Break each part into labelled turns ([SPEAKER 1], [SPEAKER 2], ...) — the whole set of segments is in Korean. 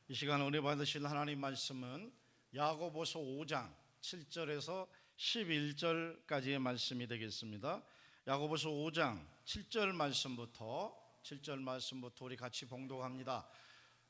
[SPEAKER 1] 이 시간 은혜 받으실 하나님 말씀은 야고보서 5장 7절에서 11절까지의 말씀이 되겠습니다. 야고보서 5장 7절 말씀부터 우리 같이 봉독합니다.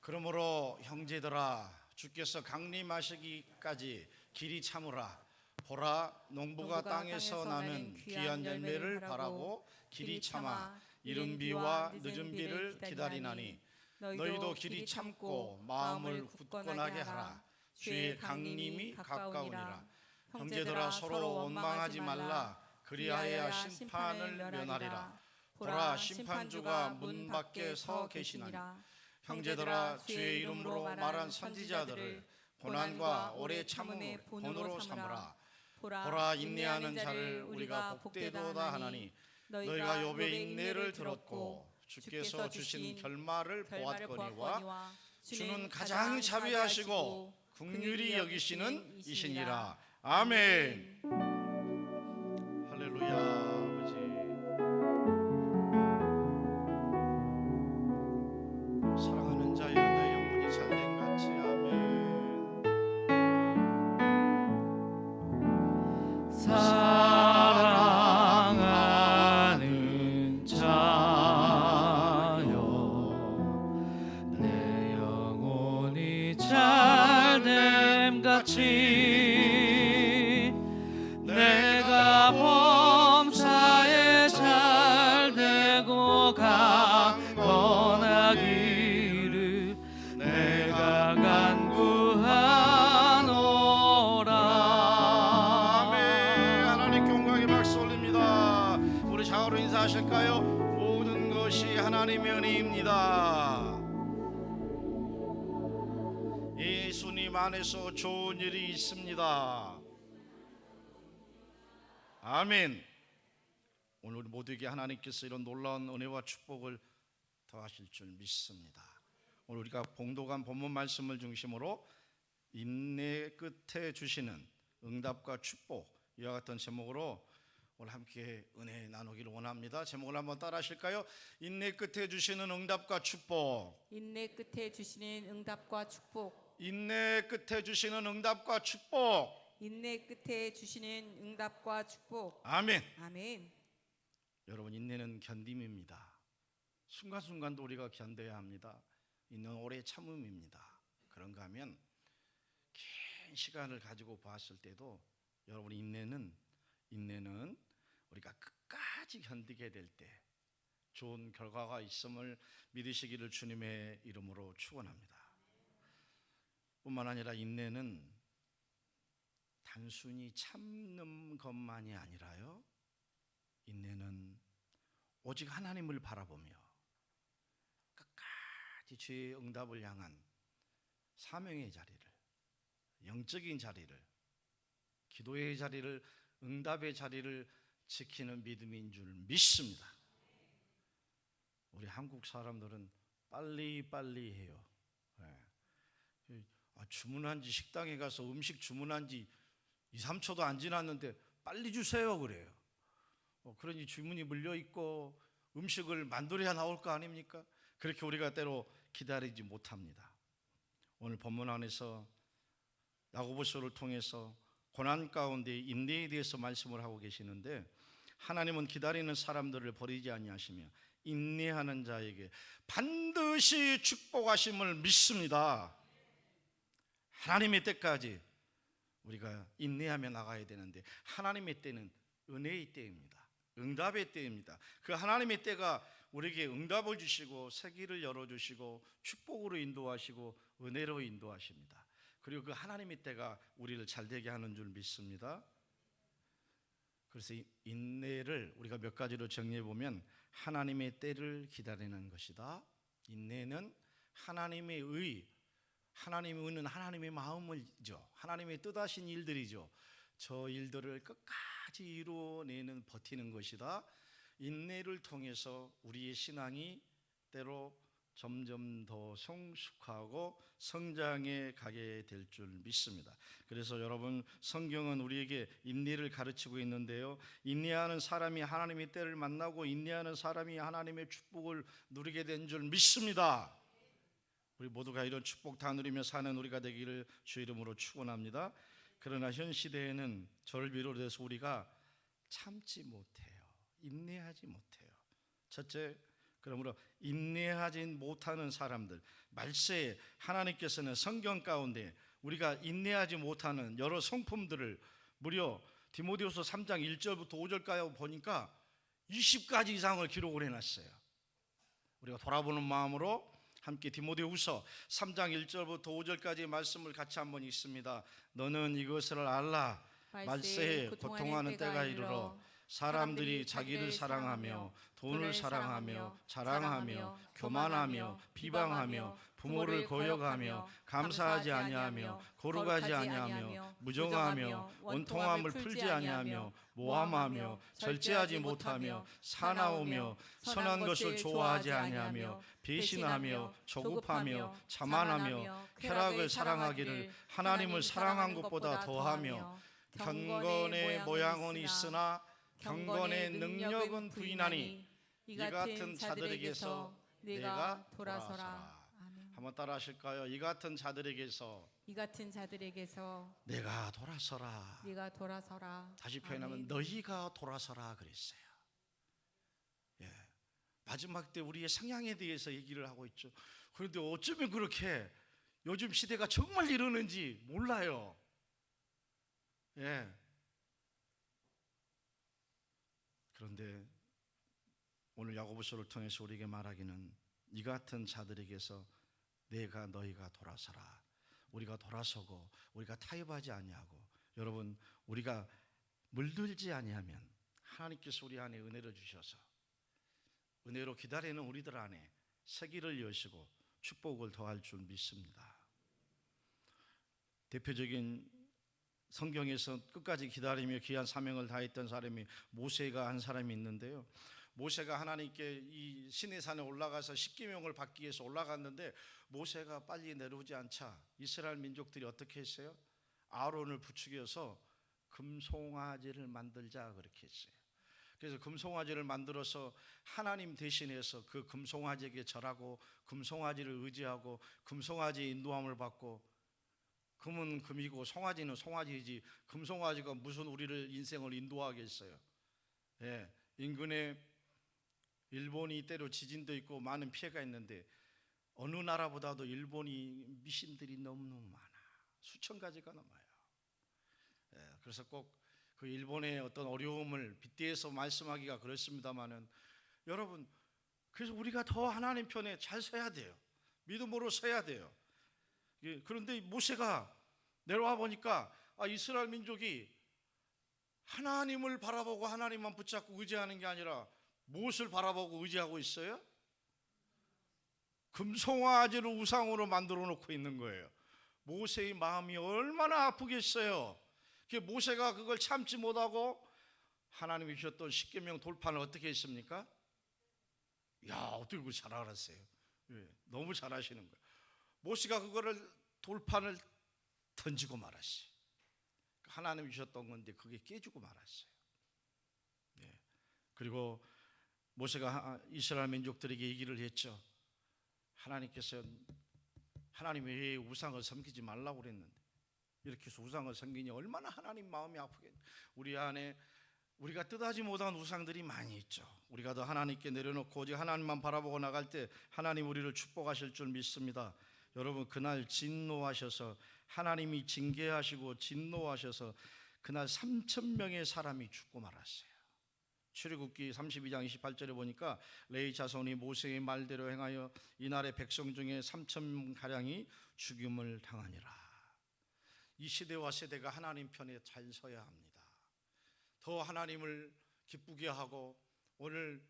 [SPEAKER 1] 그러므로 형제들아, 주께서 강림하시기까지 길이 참으라. 보라, 농부가 땅에서 나는 귀한 열매를 바라고 길이 참아 이른 비와 늦은 비를 기다리나니 너희도 길이 참고 마음을 굳건하게 하라. 주의 강림이 가까우니라. 형제들아, 서로 원망하지 말라. 그리하여야 심판을 면하리라. 보라, 심판주가 문 밖에 서 계시나니 형제들아, 주의 이름으로 말한 선지자들을 고난과 오래 참음을 본으로 삼으라. 보라, 인내하는 자를 우리가 복되도다 하나니 너희가 욥의 인내를 들었고 주께서 주신 결말을 보았거니와 주는 가장 자비하시고 긍휼히 여기시는 이시니라. 아멘. 할렐루야. 아버지, 사랑하는 자여, 내 영혼이 잘된 같이. 아멘.
[SPEAKER 2] 사랑하는 자여, 내 영혼이 잘됨 같이 내가 범사에 잘되고 강건하기를 내가 간구하노라.
[SPEAKER 1] 우리 좌우로 인사하실까요? 모든 것이 하나님의 은혜입니다. 예수님 안에서 좋은 일이 있습니다. 아멘. 오늘 모두에게 하나님께서 이런 놀라운 은혜와 축복을 더하실 줄 믿습니다. 오늘 우리가 봉독한 본문 말씀을 중심으로 인내 끝에 주시는 응답과 축복, 이와 같은 제목으로 오늘 함께 은혜 나누기를 원합니다. 제목을 한번 따라 하실까요? 인내 끝에 주시는 응답과 축복.
[SPEAKER 3] 인내 끝에 주시는 응답과 축복.
[SPEAKER 1] 인내 끝에 주시는 응답과 축복.
[SPEAKER 3] 인내 끝에 주시는 응답과 축복.
[SPEAKER 1] 아멘.
[SPEAKER 3] 아멘.
[SPEAKER 1] 여러분, 인내는 견딤입니다. 순간순간도 우리가 견뎌야 합니다. 인내는 오래 참음입니다. 그런가 하면 긴 시간을 가지고 보았을 때도 여러분, 인내는 우리가 끝까지 견디게 될 때 좋은 결과가 있음을 믿으시기를 주님의 이름으로 축원합니다. 뿐만 아니라 인내는 단순히 참는 것만이 아니라요, 인내는 오직 하나님을 바라보며 끝까지 주의 응답을 향한 사명의 자리를, 영적인 자리를, 기도의 자리를, 응답의 자리를 지키는 믿음인 줄 믿습니다. 우리 한국 사람들은 빨리빨리 해요. 주문한 지, 식당에 가서 음식 주문한 지 2, 3초도 안 지났는데 빨리 주세요 그래요. 그러니 주문이 물려있고 음식을 만들어야 나올 거 아닙니까? 그렇게 우리가 때로 기다리지 못합니다. 오늘 본문 안에서 야고보서를 통해서 고난 가운데 인내에 대해서 말씀을 하고 계시는데, 하나님은 기다리는 사람들을 버리지 아니하시며 인내하는 자에게 반드시 축복하심을 믿습니다. 하나님의 때까지 우리가 인내하며 나가야 되는데, 하나님의 때는 은혜의 때입니다. 응답의 때입니다. 그 하나님의 때가 우리에게 응답을 주시고 새 길을 열어주시고 축복으로 인도하시고 은혜로 인도하십니다. 그리고 그 하나님의 때가 우리를 잘되게 하는 줄 믿습니다. 그래서 인내를 우리가 몇 가지로 정리해 보면, 하나님의 때를 기다리는 것이다. 인내는 하나님의 의는 하나님의 마음이죠. 하나님의 뜻하신 일들이죠. 저 일들을 끝까지 이루어내는, 버티는 것이다. 인내를 통해서 우리의 신앙이 때로 점점 더 성숙하고 성장해 가게 될 줄 믿습니다. 그래서 여러분, 성경은 우리에게 인내를 가르치고 있는데요, 인내하는 사람이 하나님의 때를 만나고 인내하는 사람이 하나님의 축복을 누리게 된 줄 믿습니다. 우리 모두가 이런 축복 다 누리며 사는 우리가 되기를 주 이름으로 축원합니다. 그러나 현 시대에는 저를 비롯해서 우리가 참지 못해요. 인내하지 못해요. 첫째, 그러므로 인내하지 못하는 사람들, 말세에 하나님께서는 성경 가운데 우리가 인내하지 못하는 여러 성품들을 무려 디모데후서 3장 1절부터 5절까지 보니까 20가지 이상을 기록을 해놨어요. 우리가 돌아보는 마음으로 함께 디모데후서 3장 1절부터 5절까지 말씀을 같이 한번 읽습니다. 너는 이것을 알라. 말세에 고통하는 때가 이르러 사람들이 자기를 사랑하며 돈을 사랑하며 자랑하며 교만하며 비방하며 부모를 거역하며 감사하지 아니하며 거룩하지 아니하며 무정하며 원통함을 풀지 아니하며 모함하며 절제하지 못하며 사나우며 선한 것을 좋아하지 아니하며 배신하며 조급하며 자만하며 쾌락을 사랑하기를 하나님을 사랑한 것보다 더하며 경건의 모양은 있으나 경건의 능력은 부인하니 이 같은 자들에게서 내가 돌아서라. 한번 따라 하실까요? 이 같은 자들에게서 내가 돌아서라. 다시 표현하면
[SPEAKER 3] 아멘.
[SPEAKER 1] 너희가 돌아서라 그랬어요. 예. 마지막 때 우리의 성향에 대해서 얘기를 하고 있죠. 그런데 어쩌면 그렇게 요즘 시대가 정말 이러는지 몰라요. 예. 그런데 오늘 야고보서를 통해서 우리에게 말하기는 이 같은 자들에게서 너희가 돌아서라. 우리가 돌아서고 우리가 타협하지 아니하고, 여러분, 우리가 물들지 아니하면 하나님께서 우리 안에 은혜를 주셔서 은혜로 기다리는 우리들 안에 세기를 여시고 축복을 더할 줄 믿습니다. 대표적인 성경에서 끝까지 기다리며 귀한 사명을 다했던 사람이 모세가 한 사람이 있는데요. 모세가 하나님께 이 시내산에 올라가서 십계명을 받기 위해서 올라갔는데 모세가 빨리 내려오지 않자 이스라엘 민족들이 어떻게 했어요? 아론을 부추겨서 금송아지를 만들자 그렇게 했어요. 그래서 금송아지를 만들어서 하나님 대신해서 그 금송아지에게 절하고 금송아지를 의지하고 금송아지의 인도함을 받고, 금은 금이고 송아지는 송아지이지 금송아지가 무슨 우리를 인생을 인도하겠어요. 예, 인근에 일본이 때로 지진도 있고 많은 피해가 있는데 어느 나라보다도 일본이 미신들이 너무너무 많아. 수천 가지가 넘어요. 예, 그래서 꼭 그 일본의 어떤 어려움을 빗대서 말씀하기가 그렇습니다만은, 여러분, 그래서 우리가 더 하나님 편에 잘 서야 돼요. 믿음으로 서야 돼요. 예, 그런데 모세가 내려와 보니까 이스라엘 민족이 하나님을 바라보고 하나님만 붙잡고 의지하는 게 아니라 무엇을 바라보고 의지하고 있어요? 금송아지를 우상으로 만들어 놓고 있는 거예요. 모세의 마음이 얼마나 아프겠어요. 모세가 그걸 참지 못하고 하나님이 주셨던 십계명 돌판을 어떻게 했습니까? 야, 어떻게 그걸 잘 알았어요? 예, 너무 잘 아시는 거예요. 모세가 그거를 돌판을 던지고 말았어요. 하나님이 주셨던 건데 그게 깨지고 말았어요. 예. 그리고 모세가 이스라엘 민족들에게 얘기를 했죠. 하나님께서 하나님 외에 우상을 섬기지 말라고 그랬는데 이렇게 해서 우상을 섬기니 얼마나 하나님 마음이 아프겠냐. 우리 안에 우리가 뜻하지 못한 우상들이 많이 있죠. 우리가 더 하나님께 내려놓고 오직 하나님만 바라보고 나갈 때 하나님 우리를 축복하실 줄 믿습니다. 여러분, 그날 진노하셔서 하나님이 징계하시고 진노하셔서 그날 3,000명의 사람이 죽고 말았어요. 출애굽기 32장 28절에 보니까 레위 자손이 모세의 말대로 행하여 이날의 백성 중에 3,000가량이 죽임을 당하니라. 이 시대와 세대가 하나님 편에 잘 서야 합니다. 더 하나님을 기쁘게 하고, 오늘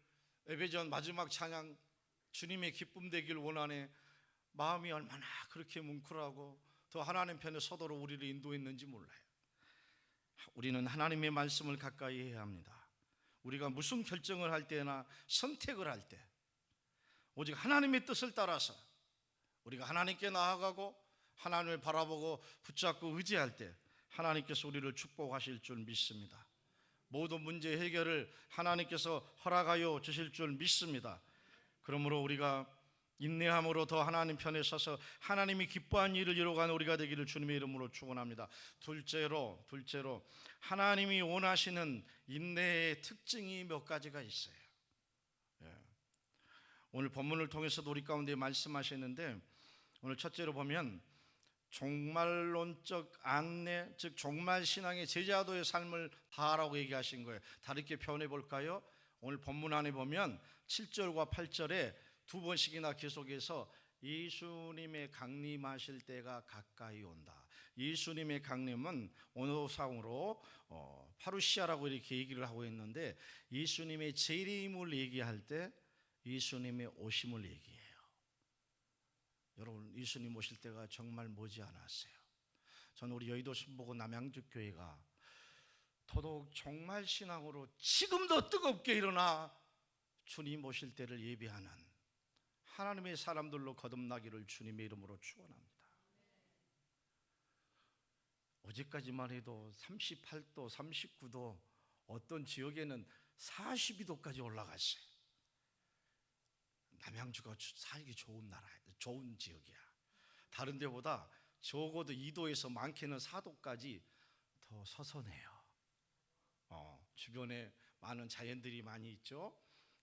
[SPEAKER 1] 예배전 마지막 찬양 주님의 기쁨 되길 원하네. 마음이 얼마나 그렇게 뭉클하고 더 하나님 편에 서도록 우리를 인도했는지 몰라요. 우리는 하나님의 말씀을 가까이 해야 합니다. 우리가 무슨 결정을 할 때나 선택을 할 때 오직 하나님의 뜻을 따라서 우리가 하나님께 나아가고 하나님을 바라보고 붙잡고 의지할 때 하나님께서 우리를 축복하실 줄 믿습니다. 모든 문제 해결을 하나님께서 허락하여 주실 줄 믿습니다. 그러므로 우리가 인내함으로 더 하나님 편에 서서 하나님이 기뻐한 일을 이루어가는 우리가 되기를 주님의 이름으로 축원합니다. 둘째로 하나님이 원하시는 인내의 특징이 몇 가지가 있어요. 오늘 본문을 통해서도 우리 가운데 말씀하셨는데, 오늘 첫째로 보면 종말론적 안내, 즉 종말신앙의 제자도의 삶을 다하라고 얘기하신 거예요. 다르게 표현해 볼까요? 오늘 본문 안에 보면 7절과 8절에 두 번씩이나 계속해서 예수님의 강림하실 때가 가까이 온다. 예수님의 강림은 언어상으로 파루시아라고 이렇게 얘기를 하고 있는데, 예수님의 재림을 얘기할 때 예수님의 오심을 얘기해요. 여러분, 예수님 오실 때가 정말 머지않았어요. 저는 우리 여의도 신보고 남양주교회가 더더욱 종말 신앙으로 지금도 뜨겁게 일어나 주님 오실 때를 예비하는 하나님의 사람들로 거듭나기를 주님의 이름으로 축원합니다. 어제까지만 해도 38도, 39도, 어떤 지역에는 42도까지 올라갔어요. 남양주가 살기 좋은 나라예요. 좋은 지역이야. 다른 데보다 적어도 2도에서 많게는 4도까지 더 서서해요. 주변에 많은 자연들이 많이 있죠.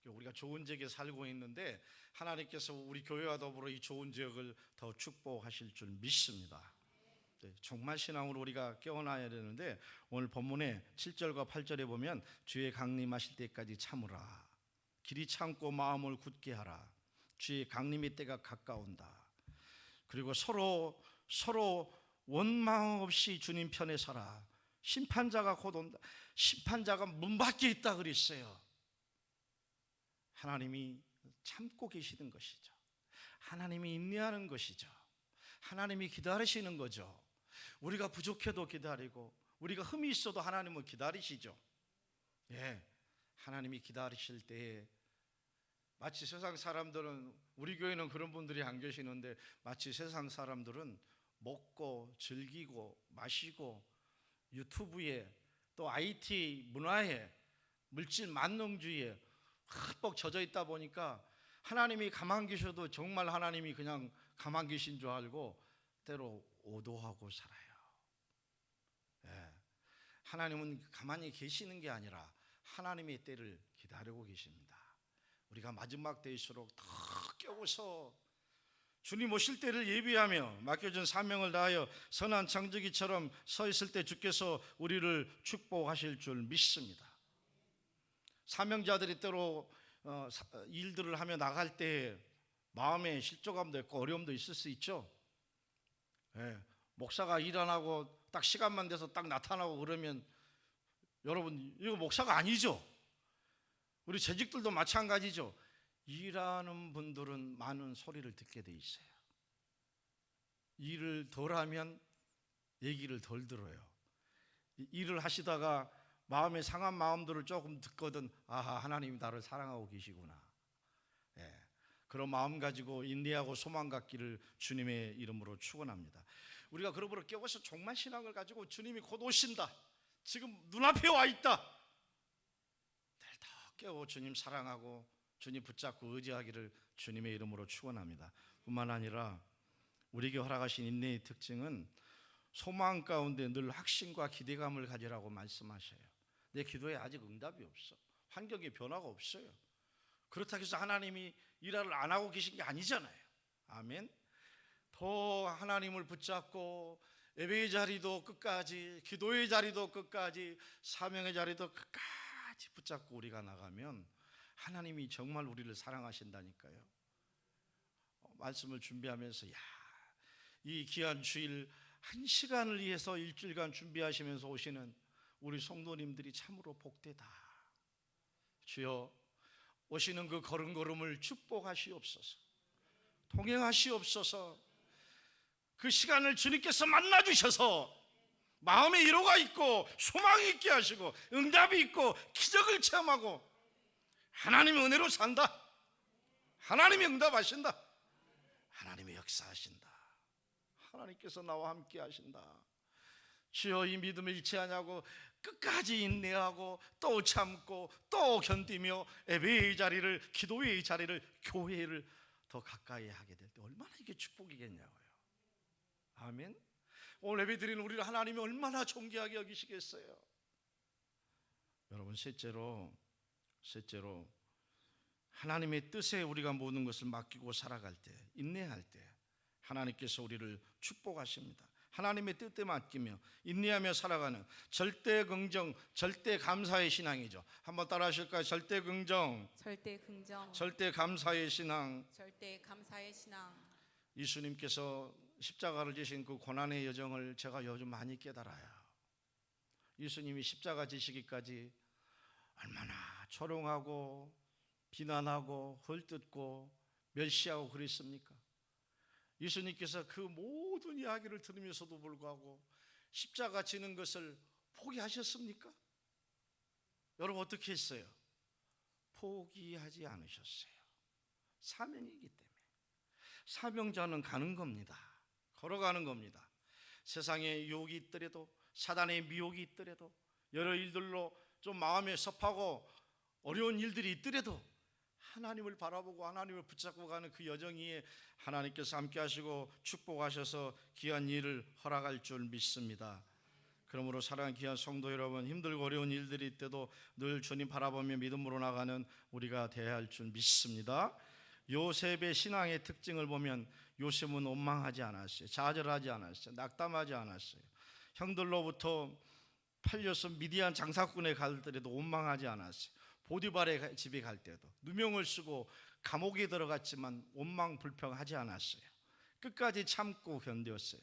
[SPEAKER 1] 우리가 좋은 지역에 살고 있는데 하나님께서 우리 교회와 더불어 이 좋은 지역을 더 축복하실 줄 믿습니다. 정말 신앙으로 우리가 깨어나야 되는데, 오늘 본문에 7절과 8절에 보면 주의 강림하실 때까지 참으라. 길이 참고 마음을 굳게 하라. 주의 강림의 때가 가까운다. 그리고 서로 원망 없이 주님 편에 서라. 심판자가 곧 온다. 심판자가 문 밖에 있다 그랬어요. 하나님이 참고 계시는 것이죠. 하나님이 인내하는 것이죠. 하나님이 기다리시는 거죠. 우리가 부족해도 기다리고 우리가 흠이 있어도 하나님은 기다리시죠. 하나님이 기다리실 때에 마치 세상 사람들은, 우리 교회는 그런 분들이 안 계시는데, 마치 세상 사람들은 먹고 즐기고 마시고 유튜브에 또 IT 문화에 물질 만능주의에 흠뻑 젖어 있다 보니까 하나님이 가만 계셔도 정말 하나님이 그냥 가만 계신 줄 알고 때로 오도하고 살아요. 하나님은 가만히 계시는 게 아니라 하나님의 때를 기다리고 계십니다. 우리가 마지막 때일수록 더 깨워서 주님 오실 때를 예비하며 맡겨진 사명을 다하여 선한 청지기처럼 서 있을 때 주께서 우리를 축복하실 줄 믿습니다. 사명자들이 때로 일들을 하며 나갈 때 마음에 실족감도 있고 어려움도 있을 수 있죠. 목사가 일 안 하고 딱 시간만 돼서 딱 나타나고 그러면, 여러분, 이거 목사가 아니죠. 우리 재직들도 마찬가지죠. 일하는 분들은 많은 소리를 듣게 돼 있어요. 일을 덜 하면 얘기를 덜 들어요. 일을 하시다가 마음에 상한 마음들을 조금 듣거든, 아하, 하나님이 나를 사랑하고 계시구나. 그런 마음 가지고 인내하고 소망 갖기를 주님의 이름으로 축원합니다. 우리가 그러므로 깨워서 종말 신앙을 가지고 주님이 곧 오신다, 지금 눈앞에 와 있다, 늘 더 깨워 주님 사랑하고 주님 붙잡고 의지하기를 주님의 이름으로 축원합니다. 뿐만 아니라 우리에게 허락하신 인내의 특징은 소망 가운데 늘 확신과 기대감을 가지라고 말씀하셔요. 내 기도에 아직 응답이 없어, 환경에 변화가 없어요. 그렇다고 해서 하나님이 일을 안 하고 계신 게 아니잖아요. 아멘. 더 하나님을 붙잡고 예배의 자리도 끝까지, 기도의 자리도 끝까지, 사명의 자리도 끝까지 붙잡고 우리가 나가면 하나님이 정말 우리를 사랑하신다니까요. 말씀을 준비하면서 이 귀한 주일 1시간을 위해서 일주일간 준비하시면서 오시는 우리 성도님들이 참으로 복되다. 주여, 오시는 그 걸음걸음을 축복하시옵소서. 동행하시옵소서. 그 시간을 주님께서 만나주셔서 마음에 위로가 있고 소망이 있게 하시고 응답이 있고 기적을 체험하고 하나님의 은혜로 산다. 하나님이 응답하신다. 하나님이 역사하신다. 하나님께서 나와 함께 하신다. 주여, 이 믿음을 잃지 않냐고 끝까지 인내하고 또 참고 또 견디며 예배의 자리를, 기도의 자리를, 교회를 더 가까이 하게 될 때 얼마나 이게 축복이겠냐고요. 아멘. 오늘 예배드리는 우리를 하나님이 얼마나 존귀하게 여기시겠어요. 여러분, 셋째로 하나님의 뜻에 우리가 모든 것을 맡기고 살아갈 때, 인내할 때 하나님께서 우리를 축복하십니다. 하나님의 뜻에 맡기며 인내하며 살아가는 절대 긍정, 절대 감사의 신앙이죠. 한번 따라 하실까요? 절대 긍정,
[SPEAKER 3] 절대 긍정,
[SPEAKER 1] 절대 감사의 신앙.
[SPEAKER 3] 절대 감사의 신앙.
[SPEAKER 1] 예수님께서 십자가를 지신 그 고난의 여정을 제가 요즘 많이 깨달아요. 예수님이 십자가 지시기까지 얼마나 조롱하고 비난하고 헐뜯고 멸시하고 그랬습니까? 예수님께서 그 모든 이야기를 들으면서도 불구하고 십자가 지는 것을 포기하셨습니까? 여러분, 어떻게 했어요? 포기하지 않으셨어요. 사명이기 때문에. 사명자는 가는 겁니다. 걸어가는 겁니다. 세상에 유혹이 있더라도, 사단의 미혹이 있더라도, 여러 일들로 좀 마음에 섭하고 어려운 일들이 있더라도 하나님을 바라보고 하나님을 붙잡고 가는 그 여정 위에 하나님께서 함께 하시고 축복하셔서 귀한 일을 허락할 줄 믿습니다. 그러므로 사랑하는 귀한 성도 여러분, 힘들고 어려운 일들이 있때도 늘 주님 바라보며 믿음으로 나가는 우리가 되어야 할 줄 믿습니다. 요셉의 신앙의 특징을 보면 요셉은 원망하지 않았어요. 좌절하지 않았어요. 낙담하지 않았어요. 형들로부터 팔려서 미디안 장사꾼에 갈 때도 원망하지 않았어요. 보디발의 집에 갈 때도 누명을 쓰고 감옥에 들어갔지만 원망 불평하지 않았어요. 끝까지 참고 견뎠어요.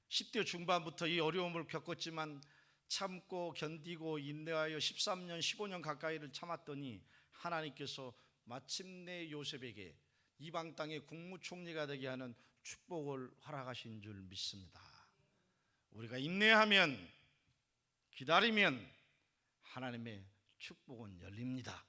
[SPEAKER 1] 10대 중반부터 이 어려움을 겪었지만 참고 견디고 인내하여 13년 15년 가까이를 참았더니 하나님께서 마침내 요셉에게 이방 땅의 국무총리가 되게 하는 축복을 허락하신 줄 믿습니다. 우리가 인내하면, 기다리면 하나님의 축복은 열립니다.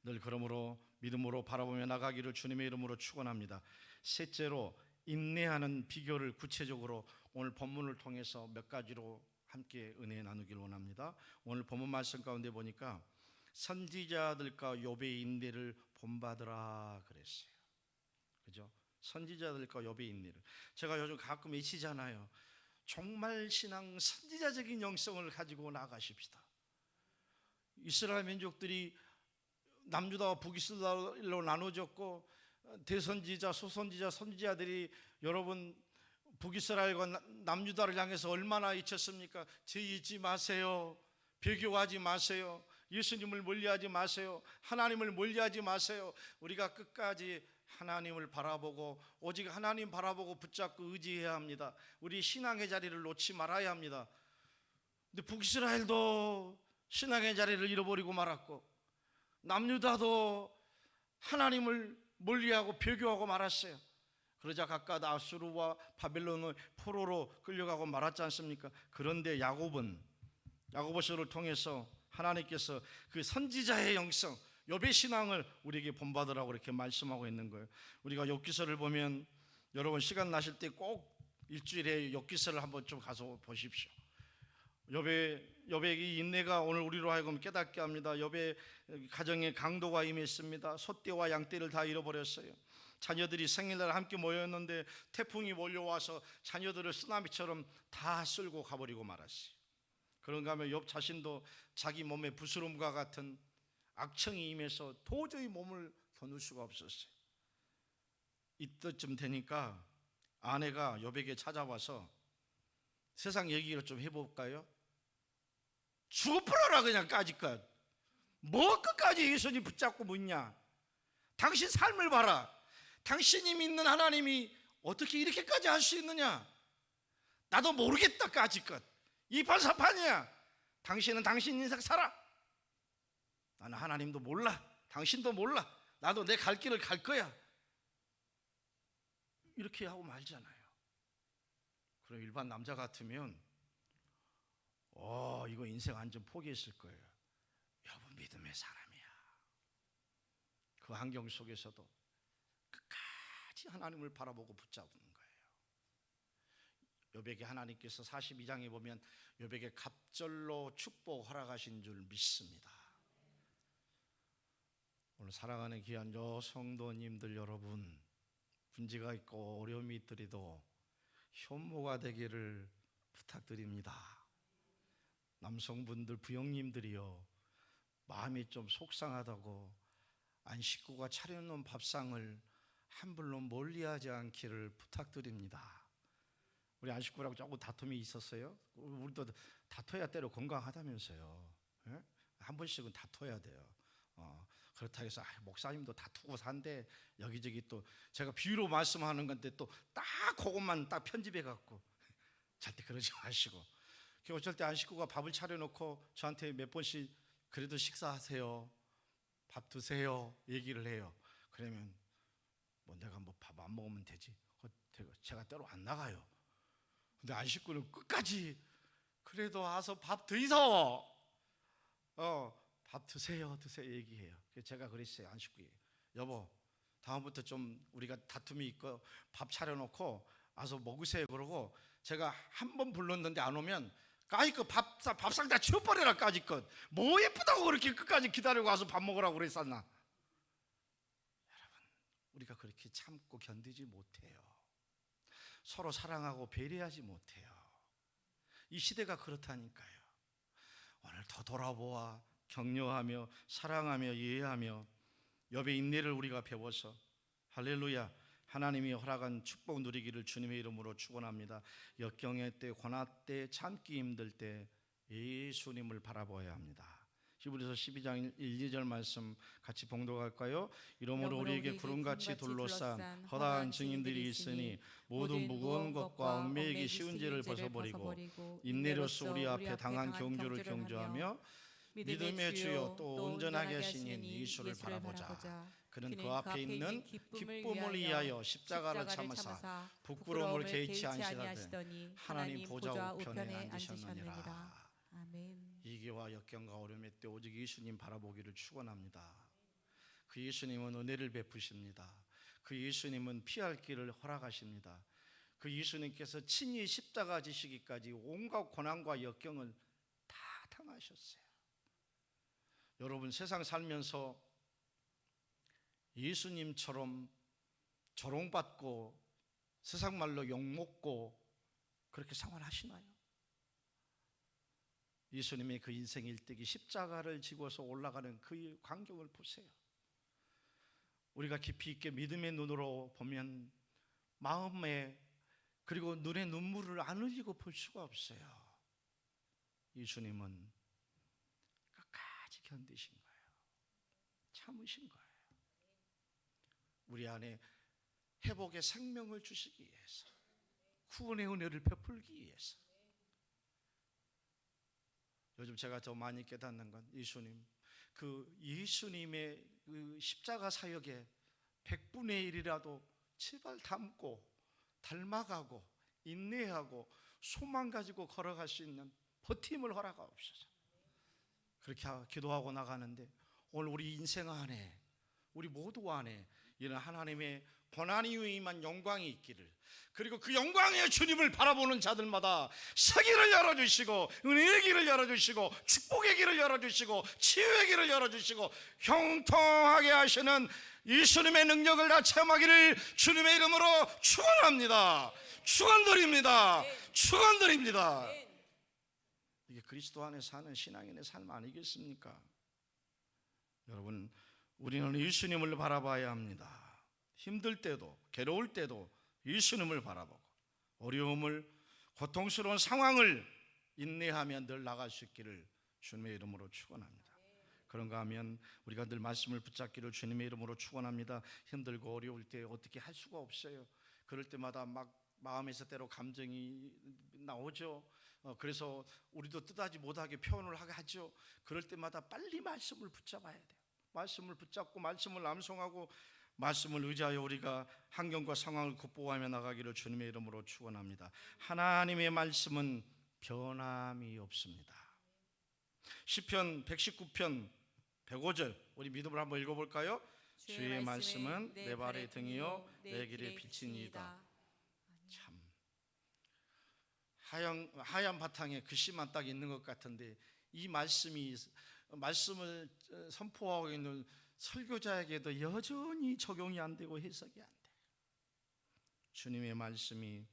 [SPEAKER 1] 늘 그러므로 믿음으로 바라보며 나가기를 주님의 이름으로 축원합니다. 셋째로, 인내하는 비결을 구체적으로 오늘 본문을 통해서 몇 가지로 함께 은혜 나누길 원합니다. 오늘 본문 말씀 가운데 보니까 선지자들과 욥의 인내를 본받으라 그랬어요. 그죠? 선지자들과 욥의 인내를. 제가 요즘 가끔 외치잖아요. 정말 신앙 선지자적인 영성을 가지고 나가십시다. 이스라엘 민족들이 남유다와 북이스라엘로 나눠졌고 대선지자, 소선지자, 선지자들이 여러분 북이스라엘과 남유다를 향해서 얼마나 외쳤습니까? 죄 잊지 마세요. 배교하지 마세요. 예수님을 멀리하지 마세요. 하나님을 멀리하지 마세요. 우리가 끝까지 하나님을 바라보고 오직 하나님 바라보고 붙잡고 의지해야 합니다. 우리 신앙의 자리를 놓지 말아야 합니다. 근데 북이스라엘도 신앙의 자리를 잃어버리고 말았고 남유다도 하나님을 멀리하고 배교하고 말았어요. 그러자 각각 아수르와 바벨론의 포로로 끌려가고 말았지 않습니까? 그런데 야고보서를 통해서 하나님께서 그 선지자의 영성, 욥의 신앙을 우리에게 본받으라고 이렇게 말씀하고 있는 거예요. 우리가 욥기서를 보면 여러분 시간 나실 때 꼭 일주일에 욥기서를 한번 좀 가서 보십시오. 욥의 이 인내가 오늘 우리로 하여금 깨닫게 합니다. 욥의 가정에 강도가 임했습니다. 소떼와 양떼를 다 잃어버렸어요. 자녀들이 생일날 함께 모였는데 태풍이 몰려와서 자녀들을 쓰나미처럼 다 쓸고 가버리고 말았어요. 그런가 하면 욥 자신도 자기 몸에 부스럼과 같은 악청이 임해서 도저히 몸을 겨눌 수가 없었어요. 이때쯤 되니까 아내가 욥에게 찾아와서 세상 얘기를 좀 해볼까요? 죽어버려라 그냥 까짓것. 뭐 끝까지 예수님 붙잡고 묻냐? 당신 삶을 봐라. 당신이 믿는 하나님이 어떻게 이렇게까지 할 수 있느냐? 나도 모르겠다 까짓것. 이판사판이야. 당신은 당신 인생 살아. 나는 하나님도 몰라. 당신도 몰라. 나도 내 갈 길을 갈 거야. 이렇게 하고 말잖아요. 그럼 일반 남자 같으면 이거 인생 완전 포기했을 거예요. 여러분 믿음의 사람이야. 그 환경 속에서도 끝까지 하나님을 바라보고 붙잡는 거예요. 욥에게 하나님께서 42장에 보면 욥에게 갑절로 축복 허락하신 줄 믿습니다. 오늘 사랑하는 귀한 여성도님들 여러분, 문제가 있고 어려움이 있더라도 현모가 되기를 부탁드립니다. 남성분들, 부형님들이요, 마음이 좀 속상하다고 안 식구가 차려놓은 밥상을 함부로 멀리하지 않기를 부탁드립니다. 우리 안 식구라고 조금 다툼이 있었어요. 우리도 다퉈야 때로 건강하다면서요. 예? 한 번씩은 다퉈야 돼요. 그렇다고 해서 목사님도 다투고 산대 여기저기 또 제가 비유로 말씀하는 건데 또 딱 그것만 딱 편집해 갖고 절대 그러지 마시고, 어쩔 때 안 식구가 밥을 차려놓고 저한테 몇 번씩 그래도 식사하세요, 밥 드세요 얘기를 해요. 그러면 뭐 내가 뭐 밥 안 먹으면 되지, 제가 때로 안 나가요. 근데 안 식구는 끝까지 그래도 와서 밥 드이소, 밥 드세요 얘기해요. 그래서 제가 그랬어요. 안 식구에, 여보 다음부터 좀 우리가 다툼이 있고 밥 차려놓고 와서 먹으세요. 그러고 제가 한 번 불렀는데 안 오면 까짓 거 밥상 다 치워버려라. 까짓 것뭐 예쁘다고 그렇게 끝까지 기다리고 와서 밥 먹으라고 그랬었나. 여러분, 우리가 그렇게 참고 견디지 못해요. 서로 사랑하고 배려하지 못해요. 이 시대가 그렇다니까요. 오늘 더 돌아보아 격려하며 사랑하며 이해하며 여배 인내를 우리가 배워서 할렐루야, 하나님이 허락한 축복 누리기를 주님의 이름으로 축원합니다. 역경의 때, 고난 때, 참기 힘들 때 예수님을 바라보아야 합니다. 히브리서 12장 1, 2절 말씀 같이 봉독할까요? 이러므로 우리에게 구름같이 둘러싼 허다한 증인들이 있으니 모든 무거운 것과 얽매이기 쉬운 죄를 벗어버리고 인내로써 우리 앞에 당한 경주를 경주하며 믿음의 주여 또 온전하게 하신 예수를 바라보자. 그는 그 앞에 있는 기쁨을 위하여 십자가를 참으사 부끄러움을 개의치 아니하시더니 하나님 보좌 우편에 앉으셨느니라.
[SPEAKER 3] 아멘.
[SPEAKER 1] 위기와 역경과 어려움의 때 오직 예수님 바라보기를 축원합니다. 그 예수님은 은혜를 베푸십니다. 그 예수님은 피할 길을 허락하십니다. 그 예수님께서 친히 십자가 지시기까지 온갖 고난과 역경을 다 당하셨어요. 여러분, 세상 살면서 예수님처럼 조롱받고 세상 말로 욕먹고 그렇게 생활하시나요? 예수님의 그 인생 일대기 십자가를 지고서 올라가는 그 광경을 보세요. 우리가 깊이 있게 믿음의 눈으로 보면 마음에 그리고 눈에 눈물을 안 흘리고 볼 수가 없어요. 예수님은 끝까지 견디신 거예요. 참으신 거예요. 우리 안에 회복의 생명을 주시기 위해서, 구원의 은혜를 베풀기 위해서. 요즘 제가 더 많이 깨닫는 건 예수님의 그 십자가 사역에 100분의 1이라도 제발 닮고 닮아가고 인내하고 소망 가지고 걸어갈 수 있는 버팀을 허락하옵소서. 그렇게 기도하고 나가는데 오늘 우리 인생 안에, 우리 모두 안에 이런 하나님의 고난이 위임한 영광이 있기를, 그리고 그 영광의 주님을 바라보는 자들마다 세기를 열어주시고 은혜의 길을 열어주시고 축복의 길을 열어주시고 치유의 길을 열어주시고 형통하게 하시는 예수님의 능력을 다 체험하기를 주님의 이름으로 축원합니다. 축원드립니다. 축원드립니다. 이게 그리스도 안에 사는 신앙인의 삶 아니겠습니까? 여러분, 우리는 예수님을 바라봐야 합니다. 힘들 때도 괴로울 때도 예수님을 바라보고 어려움을, 고통스러운 상황을 인내하며 늘 나갈 수 있기를 주님의 이름으로 축원합니다. 그런가 하면 우리가 늘 말씀을 붙잡기를 주님의 이름으로 축원합니다. 힘들고 어려울 때 어떻게 할 수가 없어요. 그럴 때마다 막 마음에서 때로 감정이 나오죠. 그래서 우리도 뜻하지 못하게 표현을 하게 하죠. 그럴 때마다 빨리 말씀을 붙잡아야 돼요. 말씀을 붙잡고 말씀을 암송하고 말씀을 의지하여 우리가 환경과 상황을 극복하며 나가기를 주님의 이름으로 축원합니다. 하나님의 말씀은 변함이 없습니다. 시편 119편 105절 우리 믿음으로 한번 읽어볼까요? 주의 말씀은 내 발의 등이요 내 길의 빛이니이다. 참 하얀 바탕에 글씨만 딱 있는 것 같은데 이 말씀을 선포하고 있는 설교자에게도 여전히 적용이 안 되고 해석이 안 돼. 주님의 말씀이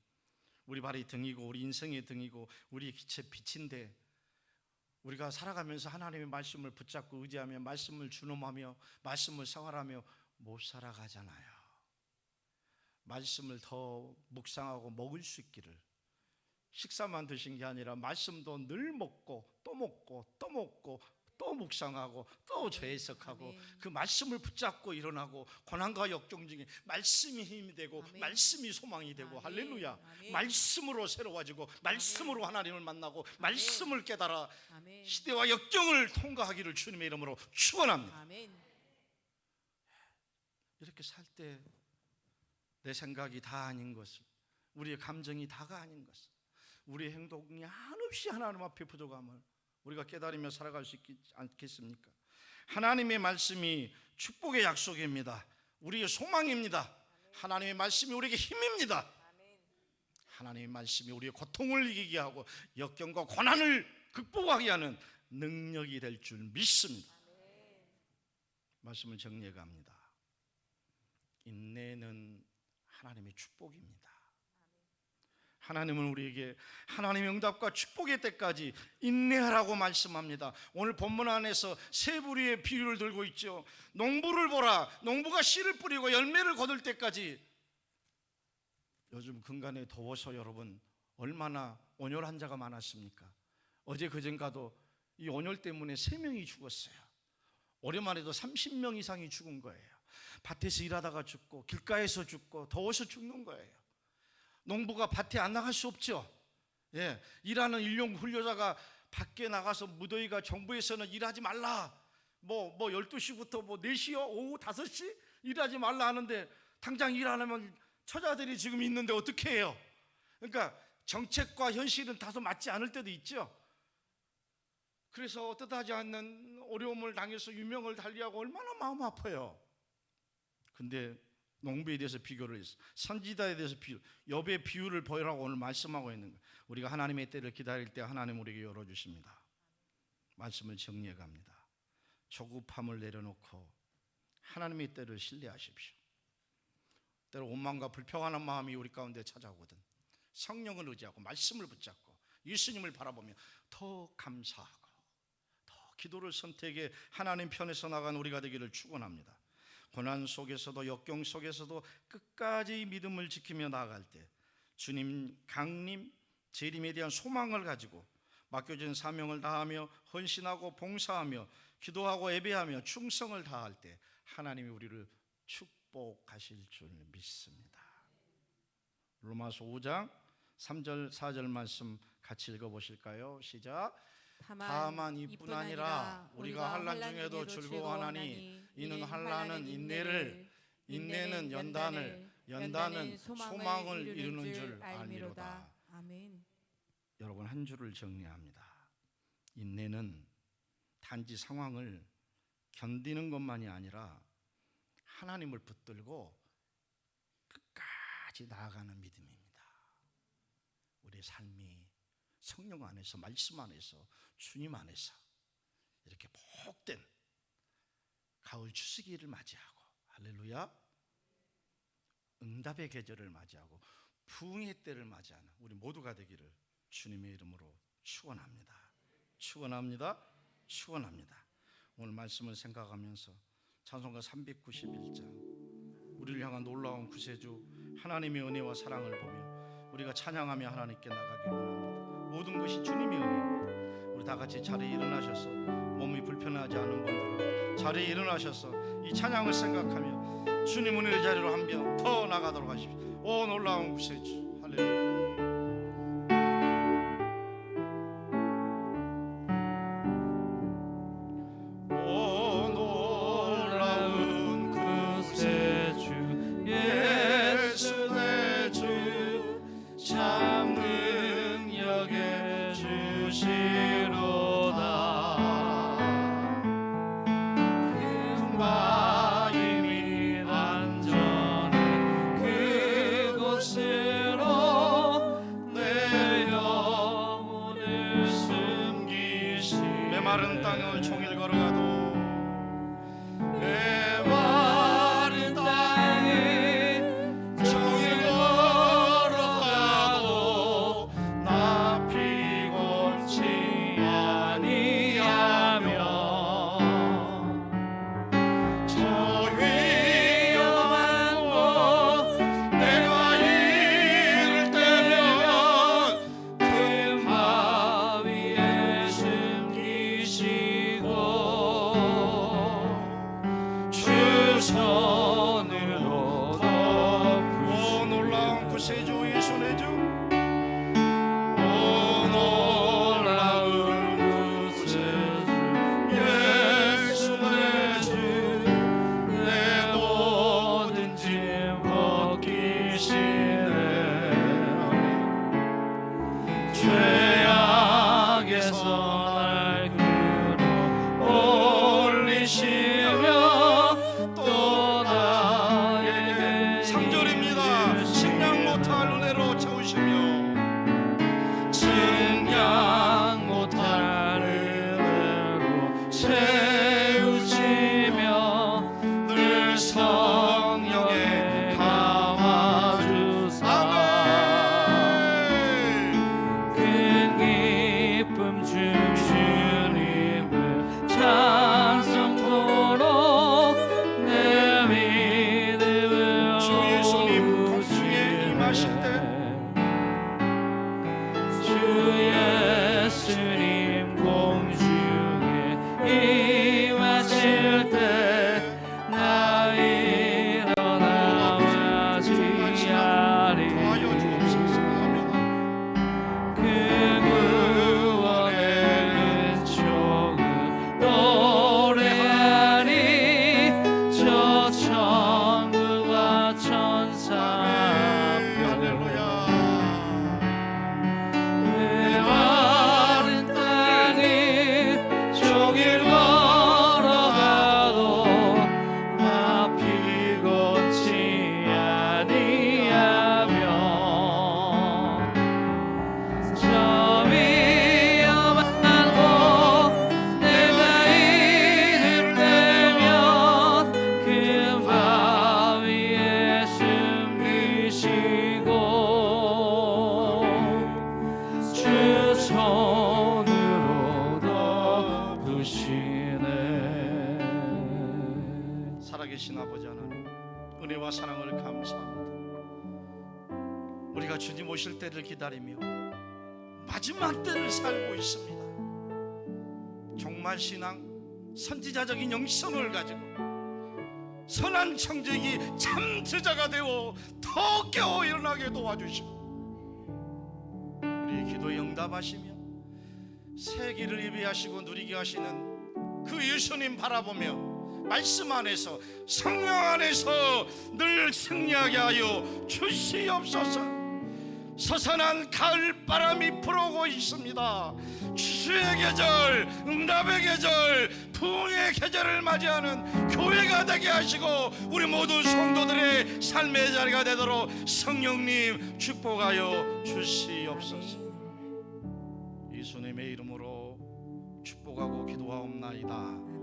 [SPEAKER 1] 우리 발이 등이고 우리 인생의 등이고 우리 기체 빛인데, 우리가 살아가면서 하나님의 말씀을 붙잡고 의지하며 말씀을 준엄하며 말씀을 생활하며 못 살아가잖아요. 말씀을 더 묵상하고 먹을 수 있기를, 식사만 드신 게 아니라 말씀도 늘 먹고 또 먹고 또 먹고 또 묵상하고 또 재해석하고
[SPEAKER 3] 아멘.
[SPEAKER 1] 그 말씀을 붙잡고 일어나고 고난과 역경 중에 말씀이 힘이 되고
[SPEAKER 3] 아멘.
[SPEAKER 1] 말씀이 소망이 되고
[SPEAKER 3] 아멘.
[SPEAKER 1] 할렐루야.
[SPEAKER 3] 아멘.
[SPEAKER 1] 말씀으로 새로워지고 말씀으로 하나님을 만나고 말씀을 깨달아
[SPEAKER 3] 아멘.
[SPEAKER 1] 시대와 역경을 통과하기를 주님의 이름으로 축원합니다.
[SPEAKER 3] 아멘.
[SPEAKER 1] 이렇게 살 때 내 생각이 다 아닌 것을, 우리의 감정이 다가 아닌 것을, 우리의 행동이 한없이 하나님 앞에 부족함을 우리가 깨달으며 살아갈 수 있지 않겠습니까? 하나님의 말씀이 축복의 약속입니다. 우리의 소망입니다. 하나님의 말씀이 우리에게 힘입니다. 하나님의 말씀이 우리의 고통을 이기게 하고 역경과 고난을 극복하게 하는 능력이 될 줄 믿습니다. 말씀을 정리해 갑니다. 인내는 하나님의 축복입니다. 하나님은 우리에게 하나님의 응답과 축복의 때까지 인내하라고 말씀합니다. 오늘 본문 안에서 세 부류의 비유를 들고 있죠. 농부를 보라. 농부가 씨를 뿌리고 열매를 거둘 때까지. 요즘 근간에 더워서 여러분 얼마나 온열 환자가 많았습니까? 어제 그젠가도 이 온열 때문에 3명이 죽었어요. 올해만 해도 30명 이상이 죽은 거예요. 밭에서 일하다가 죽고 길가에서 죽고 더워서 죽는 거예요. 농부가 밭에 안 나갈 수 없죠. 예, 일하는 일용 훈련자가 밖에 나가서 무더위가 정부에서는 일하지 말라, 뭐 12시부터 4시요 오후 5시 일하지 말라 하는데 당장 일 안 하면 처자들이 지금 있는데 어떻게 해요? 그러니까 정책과 현실은 다소 맞지 않을 때도 있죠. 그래서 뜻하지 않는 어려움을 당해서 유명을 달리하고 얼마나 마음 아파요. 근데 농부에 대해서 비교를 했어. 선지자에 대해서 비유, 욥의 비유를 보이라고 오늘 말씀하고 있는 거예요. 우리가 하나님의 때를 기다릴 때 하나님 우리에게 열어주십니다. 말씀을 정리해 갑니다. 조급함을 내려놓고 하나님의 때를 신뢰하십시오. 때로 원망과 불평하는 마음이 우리 가운데 찾아오거든. 성령을 의지하고 말씀을 붙잡고 예수님을 바라보며 더 감사하고 더 기도를 선택해 하나님 편에서 나간 우리가 되기를 축원합니다. 고난 속에서도 역경 속에서도 끝까지 믿음을 지키며 나아갈 때 주님 강림 재림에 대한 소망을 가지고 맡겨진 사명을 다하며 헌신하고 봉사하며 기도하고 예배하며 충성을 다할 때 하나님이 우리를 축복하실 줄 믿습니다. 로마서 5장 3절 4절 말씀 같이 읽어보실까요? 시작. 다만 이뿐 아니라 우리가 환난 중에도 즐거워하나니 이는 환난은 인내를, 인내는 연단을, 연단은 소망을 이루는 줄 알미로다.
[SPEAKER 3] 아멘.
[SPEAKER 1] 여러분, 한 줄을 정리합니다. 인내는 단지 상황을 견디는 것만이 아니라 하나님을 붙들고 끝까지 나아가는 믿음입니다. 우리의 삶이 성령 안에서, 말씀 안에서, 주님 안에서 이렇게 복된 가을 추수기를 맞이하고, 할렐루야, 응답의 계절을 맞이하고 부흥의 때를 맞이하는 우리 모두가 되기를 주님의 이름으로 축원합니다. 축원합니다. 축원합니다. 오늘 말씀을 생각하면서 찬송가 391장 우리를 향한 놀라운 구세주 하나님의 은혜와 사랑을 보며 우리가 찬양하며 하나님께 나가기를 원합니다. 모든 것이 주님의 은혜입니다. 우리 다 같이 자리에 일어나셔서, 몸이 불편하지 않은 분들은 자리에 일어나셔서 이 찬양을 생각하며 주님 은혜의 자리로 한 번 더 나가도록 하십시오. 오 놀라운 구세주, 할렐루야.
[SPEAKER 2] 그곳으로
[SPEAKER 1] 은혜와 사랑을 감사합니다. 우리가 주님 오실 때를 기다리며 마지막 때를 살고 있습니다. 종말신앙, 선지자적인 영성을 가지고 선한 청지기 참트자가 되어 더 깨어 일어나게 도와주시고 우리의 기도에 응답하시며 새 길을 예비하시고 누리게 하시는 그 예수님 바라보며 말씀 안에서 성령 안에서 늘 승리하게 하여 주시옵소서. 서산한 가을 바람이 불어오고 있습니다. 추수의 계절, 응답의 계절, 부흥의 계절을 맞이하는 교회가 되게 하시고 우리 모든 성도들의 삶의 자리가 되도록 성령님 축복하여 주시옵소서. 예수님의 이름으로 축복하고 기도하옵나이다.